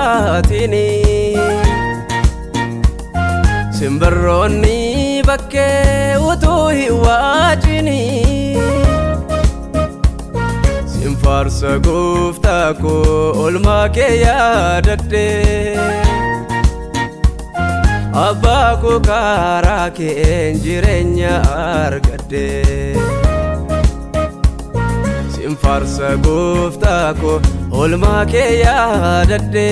barfaatini simbirroonni bakkee utuu hin waajini simfaarsa gooftaa koo oolmaa kee yaadadhe abbaa koo karaa keen jireenya argadhe simfaarsa gooftaa koo oolmaa kee yaadadhe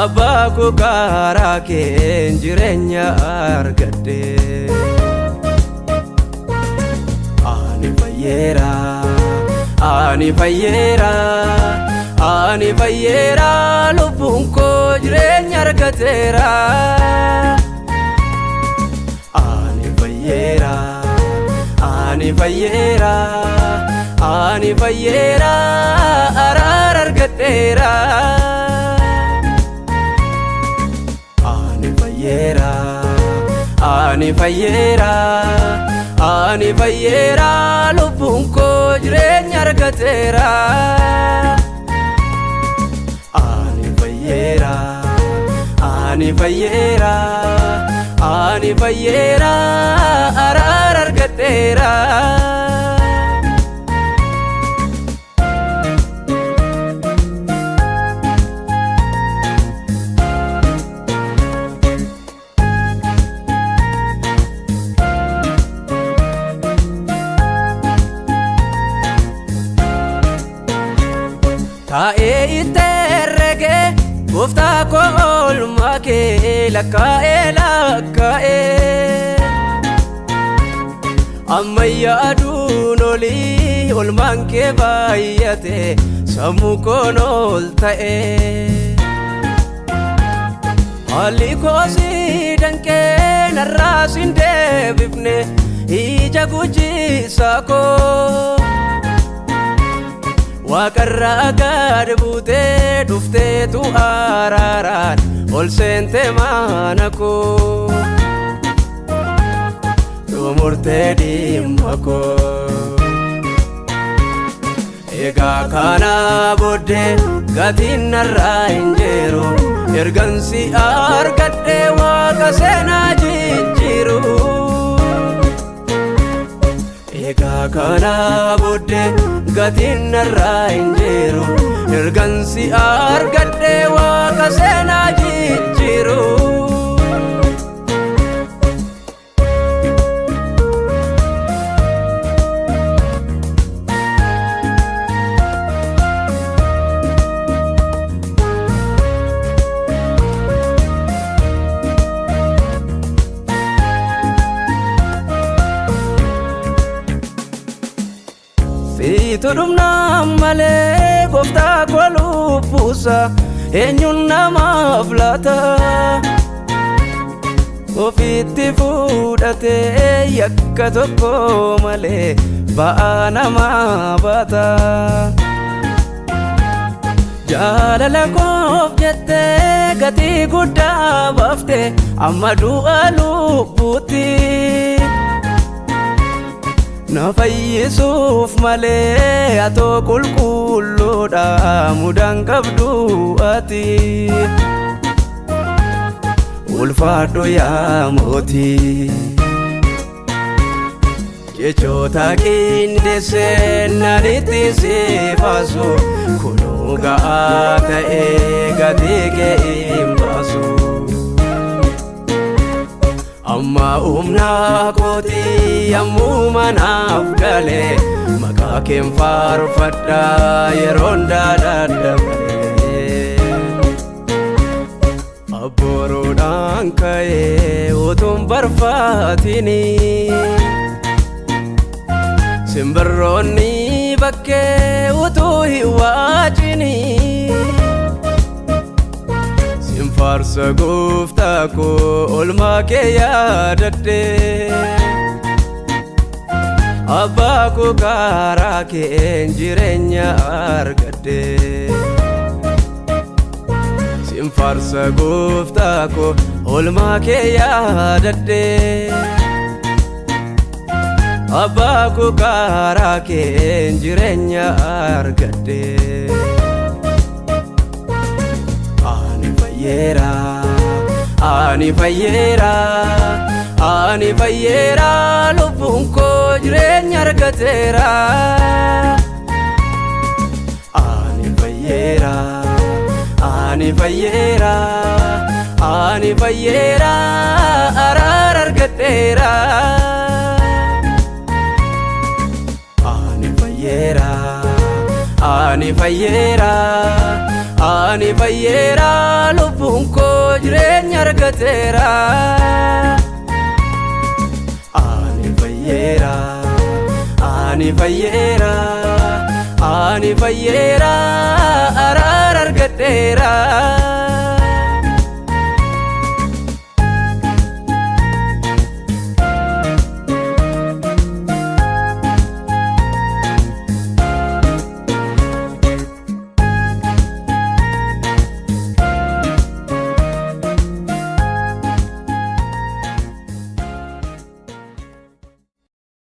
abbaa koo karaa keen jireenya argadhe ani fayyeera lubbuun koo jireenya argateera ani fayyeera araara argadheera ani fayyeera lubbuun koo jireenya argateera ani fayyeera araara argadheera taa'ee itti herrege gooftaa koo oolmaa kee lakkaa'ee ammayyaa aduun olii oolmaan kee baay'ate sammuu koon ol ta'e haalli koosii danqee narraas hin deebifne ija gujisaa koo waaqarraa gad buutee dhufteetu araaraan ol seente mana koo xumurtee dhimma koo egaa kana booddee gatiin narraa hin jiru ergansi argadhe waaqa seenaa jijjiiru egaa kana booddee gatiin narraa hin jiru ergansi argadhe waaqa seenaa jijjiiru Situ dhumnaan malee gooftaa koo lubbuusa eenyuun namaaf laata ofitti fudhatee yakka tokko malee ba'aa namaa baata jaalala koof jettee gatii guddaa baafte amma du'a lubbuutti na fayyisuuf malee atoo qulqulluudha mudaan qabdu ati ulfaadhu yaa mootii jechoota qindeessee nanitti si baasu kunuu ga'aa ta'ee gatii kee hin baasu amma humna kootii yommuu manaaf gale maqaa keen faarfadha yeroon dadhabee abboruudhaan ka'ee utuun barfaatini simbirroonni bakkee utuu hin waajini simfaarsa gooftaa koo oolmaa kee yaadadhe abbaa koo karaa keen jireenya argadhe simfaarsa gooftaa koo oolmaa kee yaadadhe abbaa koo karaa keen jireenya argadhe fayyeera ani fayyeera ani fayyeera lubbuun koo jireenya argateera ani fayyeera ani fayyeera ani fayyeera araara argadheera ani fayyeera ani fayyeera ani fayyeera lubbuun koo jireenya argateera ani fayyeera ani fayyeera ani fayyeera araara argadheera